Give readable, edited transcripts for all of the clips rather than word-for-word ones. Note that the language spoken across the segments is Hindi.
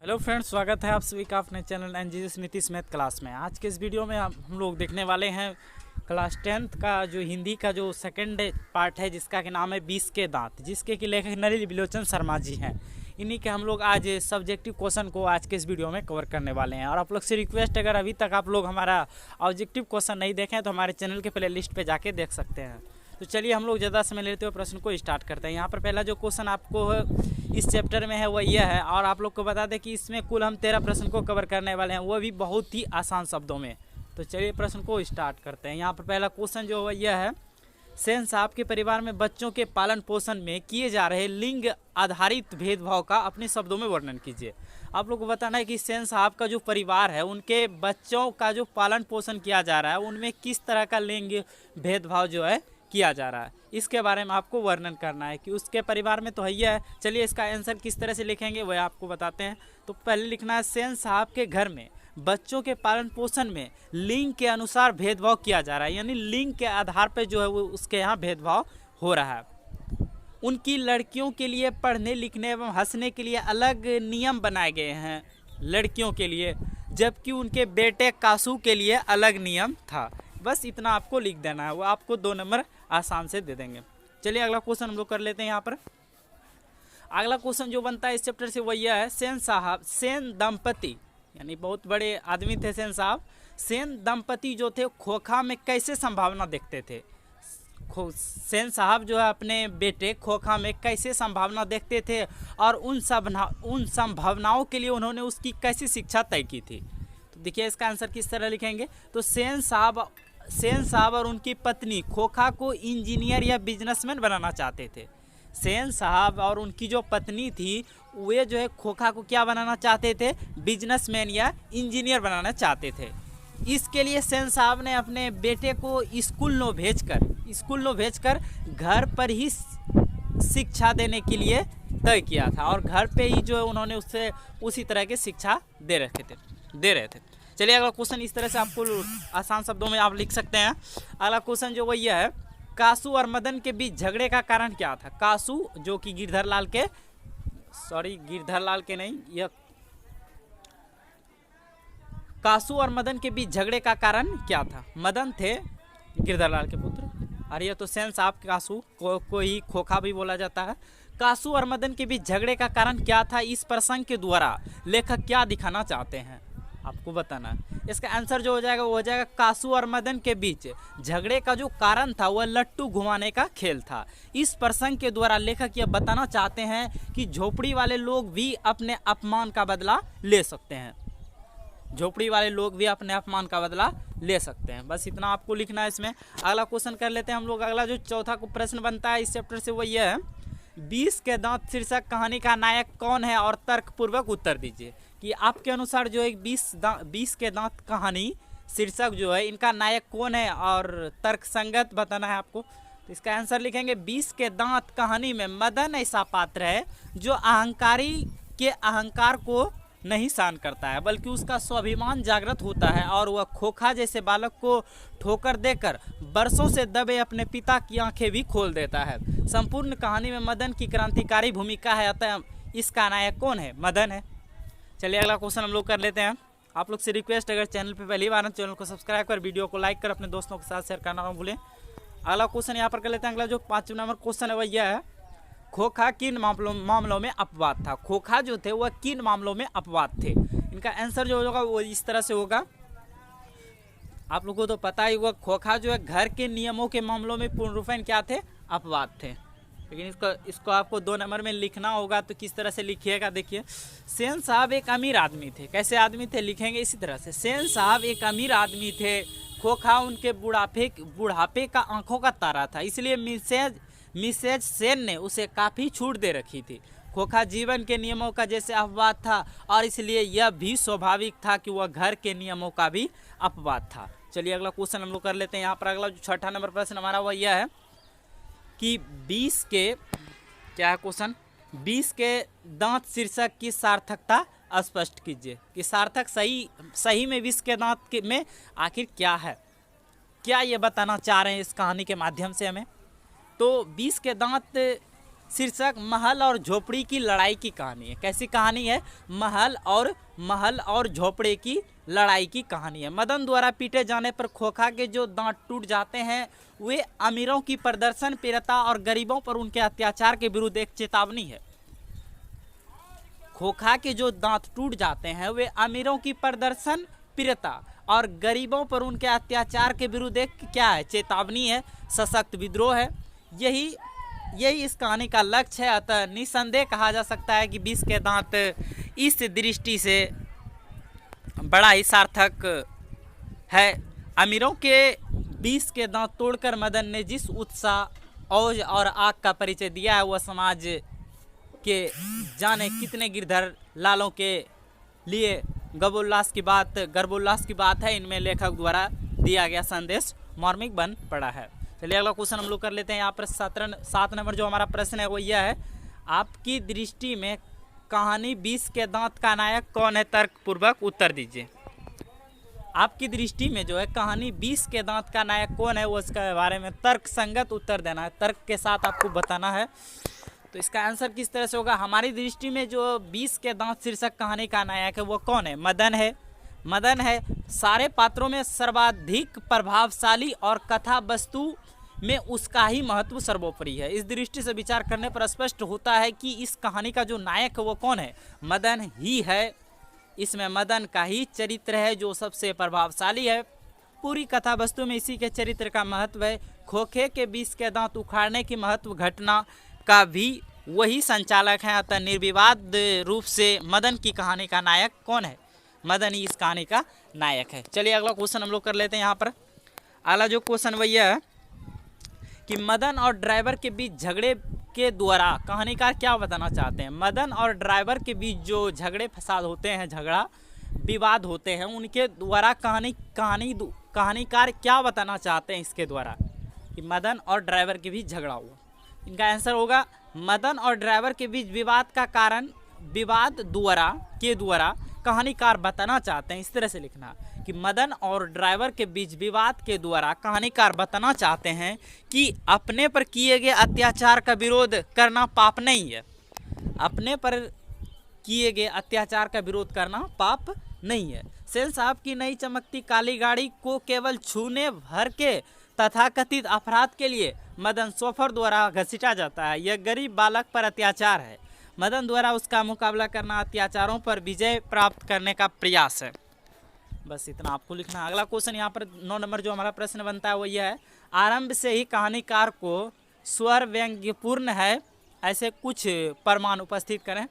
हेलो फ्रेंड्स, स्वागत है आप सभी का अपने channel NGS Nitish math class में। आज के इस वीडियो में हम लोग देखने वाले हैं क्लास 10th का जो हिंदी का जो सेकंड पार्ट है, जिसका के नाम है 20 के दांत, जिसके कि लेखक नलिनी बिलोचन शर्मा जी हैं। इन्हीं के हम लोग आज सब्जेक्टिव क्वेश्चन को आज के इस वीडियो में कवर करने वाले हैं। और आप लोग से रिक्वेस्ट, अगर अभी तक आप लोग हमारा ऑब्जेक्टिव क्वेश्चन नहीं देखें तो हमारे चैनल के प्ले लिस्ट पर जाके देख सकते हैं। तो चलिए हम लोग ज़्यादा समय लेते हुए प्रश्न को स्टार्ट करते हैं। यहाँ पर पहला जो क्वेश्चन आपको इस चैप्टर में है वो यह है, और आप लोग को बता दें कि इसमें कुल हम 13 प्रश्न को कवर करने वाले हैं, वो भी बहुत ही आसान शब्दों में। तो चलिए प्रश्न को स्टार्ट करते हैं। यहाँ पर पहला क्वेश्चन जो है यह है, सेन साहब के परिवार में बच्चों के पालन पोषण में किए जा रहे लिंग आधारित भेदभाव का अपने शब्दों में वर्णन कीजिए। आप लोग को बताना है कि सेन साहब का जो परिवार है, उनके बच्चों का जो पालन पोषण किया जा रहा है, उनमें किस तरह का लिंग भेदभाव जो है किया जा रहा है, इसके बारे में आपको वर्णन करना है कि उसके परिवार में तो है ही है। चलिए इसका आंसर किस तरह से लिखेंगे वह आपको बताते हैं। तो पहले लिखना है, सेन साहब के घर में बच्चों के पालन पोषण में लिंग के अनुसार भेदभाव किया जा रहा है, यानी लिंग के आधार पर जो है वो उसके यहाँ भेदभाव हो रहा है। उनकी लड़कियों के लिए पढ़ने लिखने एवं हंसने के लिए अलग नियम बनाए गए हैं लड़कियों के लिए, जबकि उनके बेटे कासू के लिए अलग नियम था। बस इतना आपको लिख देना है, वो आपको 2 नंबर आसान से दे देंगे। चलिए अगला क्वेश्चन हम लोग कर लेते हैं। यहाँ पर अगला क्वेश्चन जो बनता है इस चैप्टर से वो यह है, सेन दंपति, यानी बहुत बड़े आदमी थे सेन साहब। सेन दंपति जो थे खोखा में कैसे संभावना देखते थे? सेन साहब जो है अपने बेटे खोखा में कैसे संभावना देखते थे, और उन संभावनाओं के लिए उन्होंने उसकी कैसी शिक्षा तय की थी। तो देखिए इसका आंसर किस तरह लिखेंगे। तो सेन साहब और उनकी पत्नी खोखा को इंजीनियर या बिजनेसमैन बनाना चाहते थे। सेन साहब और उनकी जो पत्नी थी वे जो है खोखा को क्या बनाना चाहते थे? बिजनेसमैन या इंजीनियर बनाना चाहते थे। इसके लिए सेन साहब ने अपने बेटे को स्कूल नो भेजकर घर पर ही शिक्षा देने के लिए तय किया था, और घर पे ही जो है उन्होंने उससे उसी तरह की शिक्षा दे रहे थे। चलिए अगला क्वेश्चन इस तरह से आपको आसान शब्दों में आप लिख सकते हैं। अगला क्वेश्चन जो वही है, कासू और मदन के बीच झगड़े का कारण क्या था? कासू जो कि गिरधर लाल के नहीं, यह कासू और मदन के बीच झगड़े का कारण क्या था? मदन थे गिरधर लाल के पुत्र, और यह तो सेन साहब कासू को ही खोखा भी बोला जाता है। कासू और मदन के बीच झगड़े का कारण क्या था? इस प्रसंग के द्वारा लेखक क्या दिखाना चाहते हैं आपको बताना है। इसका आंसर जो हो जाएगा वो हो जाएगा, कासू और मदन के बीच झगड़े का जो कारण था वह लट्टू घुमाने का खेल था। इस प्रसंग के द्वारा लेखक यह बताना चाहते हैं कि झोपड़ी वाले लोग भी अपने अपमान का बदला ले सकते हैं। बस इतना आपको लिखना है इसमें। अगला क्वेश्चन कर लेते हैं हम लोग। अगला जो चौथा प्रश्न बनता है इस चैप्टर से वो यह है, 20 के दांत शीर्षक कहानी का नायक कौन है, और तर्कपूर्वक उत्तर दीजिए। कि आपके अनुसार जो है 20 के दांत कहानी शीर्षक जो है इनका नायक कौन है, और तर्कसंगत बताना है आपको। तो इसका आंसर लिखेंगे, 20 के दांत कहानी में मदन ऐसा पात्र है जो अहंकारी के अहंकार को नहीं शान करता है, बल्कि उसका स्वाभिमान जागृत होता है, और वह खोखा जैसे बालक को ठोकर देकर बरसों से दबे अपने पिता की आंखें भी खोल देता है। संपूर्ण कहानी में मदन की क्रांतिकारी भूमिका है, अतः इसका नायक कौन है? मदन है। चलिए अगला क्वेश्चन हम लोग कर लेते हैं। आप लोग से रिक्वेस्ट, अगर चैनल पे पहली बार है चैनल को सब्सक्राइब कर, वीडियो को लाइक कर, अपने दोस्तों के साथ शेयर करना ना भूलें। अगला क्वेश्चन यहाँ पर कर लेते हैं। अगला जो 5वां नंबर क्वेश्चन है वह यह है, खोखा किन मामलों में अपवाद था? खोखा जो थे वह किन मामलों में अपवाद थे? इनका आंसर जो होगा वो इस तरह से होगा। आप लोगों को तो पता ही होगा, खोखा जो है घर के नियमों के मामलों में पूर्ण रूपेण क्या थे? अपवाद थे। लेकिन इसको आपको 2 नंबर में लिखना होगा। तो किस तरह से लिखिएगा, देखिए। सेन साहब एक अमीर आदमी थे। कैसे आदमी थे? लिखेंगे इसी तरह से, सेन साहब एक अमीर आदमी थे। खोखा उनके बुढ़ापे का आंखों का तारा था, इसलिए मिसेज सेन ने उसे काफ़ी छूट दे रखी थी। खोखा जीवन के नियमों का जैसे अपवाद था, और इसलिए यह भी स्वाभाविक था कि वह घर के नियमों का भी अपवाद था। चलिए अगला क्वेश्चन हम लोग कर लेते हैं। यहाँ पर अगला जो 6वां नंबर प्रश्न हमारा वह यह है कि 20 के दांत शीर्षक की सार्थकता स्पष्ट कीजिए। कि सार्थक सही में 20 के दांत में आखिर क्या है, क्या ये बताना चाह रहे हैं इस कहानी के माध्यम से हमें। तो 20 के दांत शीर्षक महल और झोपड़ी की लड़ाई की कहानी है। कैसी कहानी है? महल और झोपड़ी की लड़ाई की कहानी है। मदन द्वारा पीटे जाने पर खोखा के जो दांत टूट जाते हैं वे अमीरों की प्रदर्शन पीड़िता और गरीबों पर उनके अत्याचार के विरुद्ध एक चेतावनी है। खोखा के जो दांत टूट जाते हैं वे अमीरों की प्रदर्शन पीड़िता और गरीबों पर उनके अत्याचार के विरुद्ध एक क्या है? चेतावनी है, सशक्त विद्रोह है। यही इस कहानी का लक्ष्य है। अतः निसंदेह कहा जा सकता है कि 20 के दांत इस दृष्टि से बड़ा ही सार्थक है। अमीरों के 20 के दांत तोड़कर मदन ने जिस उत्साह औज और आग का परिचय दिया है वह समाज के जाने कितने गिरधर लालों के लिए गर्भोल्लास की बात है। इनमें लेखक द्वारा दिया गया संदेश मार्मिक बन पड़ा है। चलिए अगला क्वेश्चन हम लोग कर लेते हैं। यहाँ पर 7 नंबर जो हमारा प्रश्न है वो यह है, आपकी दृष्टि में कहानी 20 के दांत का नायक कौन है? तर्कपूर्वक उत्तर दीजिए। आपकी दृष्टि में जो है कहानी 20 के दांत का नायक कौन है वो इसके बारे में तर्क संगत उत्तर देना है, तर्क के साथ आपको बताना है। तो इसका आंसर किस तरह से होगा? हमारी दृष्टि में जो 20 के दांत शीर्षक कहानी का नायक है वो कौन है? मदन है। सारे पात्रों में सर्वाधिक प्रभावशाली और कथा वस्तु में उसका ही महत्व सर्वोपरि है। इस दृष्टि से विचार करने पर स्पष्ट होता है कि इस कहानी का जो नायक है वो कौन है? मदन ही है। इसमें मदन का ही चरित्र है जो सबसे प्रभावशाली है। पूरी कथा वस्तु में इसी के चरित्र का महत्व है। खोखे के 20 के दांत उखाड़ने की महत्व घटना का भी वही संचालक है। अतः निर्विवाद रूप से मदन की कहानी का नायक कौन है? मदन ही इस कहानी का नायक है। चलिए अगला क्वेश्चन हम लोग कर लेते हैं। यहाँ पर अगला जो क्वेश्चन वही है कि मदन और ड्राइवर के बीच झगड़े के द्वारा कहानीकार क्या बताना चाहते हैं? मदन और ड्राइवर के बीच जो झगड़े फसाद होते हैं, झगड़ा विवाद होते हैं, उनके द्वारा कहानीकार क्या बताना चाहते हैं इसके द्वारा कि मदन और ड्राइवर के बीच झगड़ा हुआ? इनका आंसर होगा मदन और ड्राइवर के बीच विवाद का कारण विवाद द्वारा कहानीकार बताना चाहते हैं। इस तरह से लिखना कि मदन और ड्राइवर के बीच विवाद के द्वारा कहानीकार बताना चाहते हैं कि अपने पर किए गए अत्याचार का विरोध करना पाप नहीं है। अपने पर किए गए अत्याचार का विरोध करना पाप नहीं है। सेन साहब की नई चमकती काली गाड़ी को केवल छूने भर के तथाकथित अपराध के लिए मदन शोफर द्वारा घसीटा जाता है। यह गरीब बालक पर अत्याचार है। मदन द्वारा उसका मुकाबला करना अत्याचारों पर विजय प्राप्त करने का प्रयास है। बस इतना आपको लिखना है। अगला क्वेश्चन यहाँ पर 9 नंबर जो हमारा प्रश्न बनता है वो यह है, आरंभ से ही कहानीकार को स्वर व्यंग्यपूर्ण है ऐसे कुछ प्रमाण उपस्थित करें।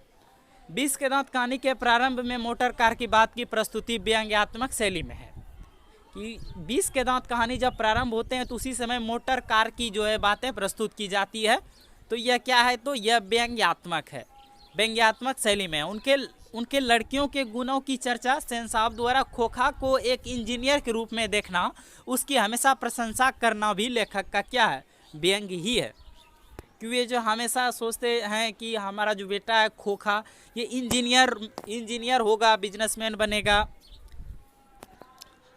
20 के दांत कहानी के प्रारंभ में मोटर कार की बात की प्रस्तुति व्यंग्यात्मक शैली में है कि 20 के दांत कहानी जब प्रारंभ होते हैं तो उसी समय मोटर कार की जो है बातें प्रस्तुत की जाती है। तो यह क्या है? तो यह व्यंग्यात्मक है, व्यंग्यात्मक शैली में। उनके लड़कियों के गुणों की चर्चा सेन साहब द्वारा खोखा को एक इंजीनियर के रूप में देखना, उसकी हमेशा प्रशंसा करना भी लेखक का क्या है? व्यंग्य ही है। क्योंकि ये जो हमेशा सोचते हैं कि हमारा जो बेटा है खोखा ये इंजीनियर होगा, बिजनेसमैन बनेगा।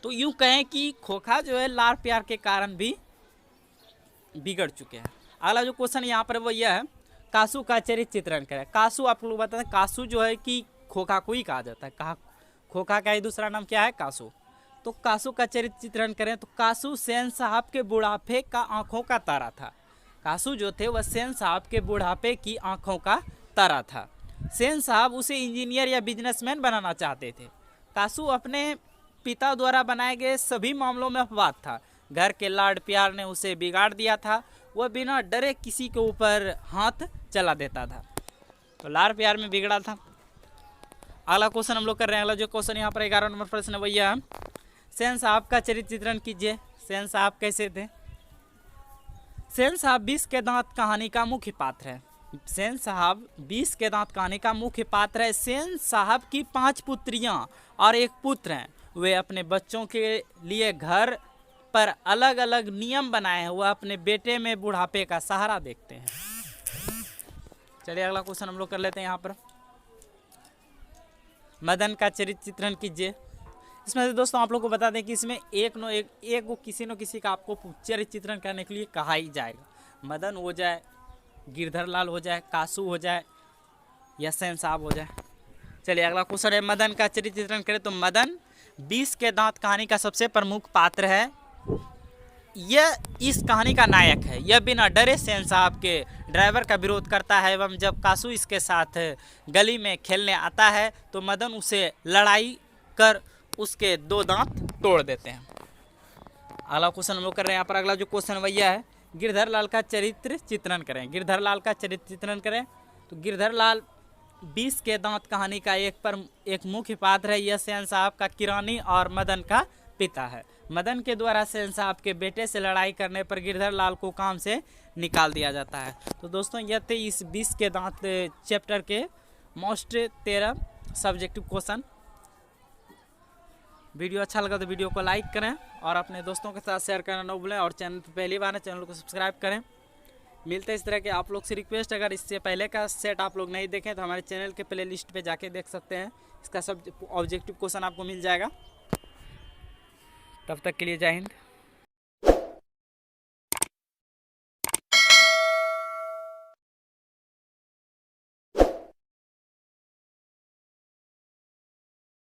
तो यूँ कहें कि खोखा जो है लाड़ प्यार के कारण भी बिगड़ चुके हैं। अगला जो क्वेश्चन यहाँ पर वो यह है, कासू का चरित्र चित्रण करें। कासू आप लोग बताते हैं, कासू जो है कि खोखा को ही कहा जाता है। खोखा का ही दूसरा नाम क्या है? कासू। तो कासू का चरित्र चित्रण करें तो कासू सेन साहब के बुढ़ापे का आंखों का तारा था। कासू जो थे वह सेन साहब के बुढ़ापे की आंखों का तारा था। सेन साहब उसे इंजीनियर या बिजनेसमैन बनाना चाहते थे। कासू अपने पिता द्वारा बनाए गए सभी मामलों में अपवाद था। घर के लाड़ प्यार ने उसे बिगाड़ दिया था। वह बिना डरे किसी के ऊपर हाथ चला देता था। तो लाड़ प्यार में बिगड़ा था। अगला क्वेश्चन हम लोग कर रहे हैं। अगला जो क्वेश्चन यहाँ पर 11 नंबर प्रश्न है भैया, सेन साहब का चरित्र चित्रण कीजिए। सेन साहब कैसे थे? सेन साहब 20 के दांत कहानी का मुख्य पात्र है। सेन साहब 20 के दांत कहानी का मुख्य पात्र है। सेन साहब की 5 पुत्रियां और 1 पुत्र हैं। वे अपने बच्चों के लिए घर पर अलग अलग नियम बनाए हैं। वह अपने बेटे में बुढ़ापे का सहारा देखते हैं। चलिए अगला क्वेश्चन हम लोग कर लेते हैं। यहाँ पर मदन का चरित्र चित्रण कीजिए। इसमें से दोस्तों आप लोग को बता दें कि इसमें एक किसी न किसी का आपको चरित्र चित्रण करने के लिए कहा ही जाएगा। मदन हो जाए गिरधर लाल हो जाए, कासू हो जाए या सेन साहब हो जाए। चलिए अगला क्वेश्चन है, मदन का चरित्र चित्रण करें। तो मदन 20 के दांत कहानी का सबसे प्रमुख पात्र है। यह इस कहानी का नायक है। यह बिना डरे सेन साहब के ड्राइवर का विरोध करता है एवं जब कासू इसके साथ गली में खेलने आता है तो मदन उसे लड़ाई कर उसके 2 दांत तोड़ देते हैं। अगला क्वेश्चन हम लोग कर रहे हैं यहाँ पर। अगला जो क्वेश्चन भैया है, गिरधर लाल का चरित्र चित्रण करें। गिरधर लाल का चरित्र चित्रण करें। तो गिरधर लाल 20 के दांत कहानी का एक मुख्य पात्र है। यह सेन साहब का किरानी और मदन का पिता है। मदन के द्वारा सेन साहब के बेटे से लड़ाई करने पर गिरधर लाल को काम से निकाल दिया जाता है। तो दोस्तों यह थे इस 20 के दांत चैप्टर के मोस्ट 13 सब्जेक्टिव क्वेश्चन। वीडियो अच्छा लगा तो वीडियो को लाइक करें और अपने दोस्तों के साथ शेयर करना न भूलें और चैनल पर पहली बार है चैनल को सब्सक्राइब करें। मिलते हैं इस तरह के आप लोग से रिक्वेस्ट, अगर इससे पहले का सेट आप लोग नहीं देखें तो हमारे चैनल के प्ले लिस्ट पर जाके देख सकते हैं। इसका सब ऑब्जेक्टिव क्वेश्चन आपको मिल जाएगा। तब तक के लिए जय हिंद।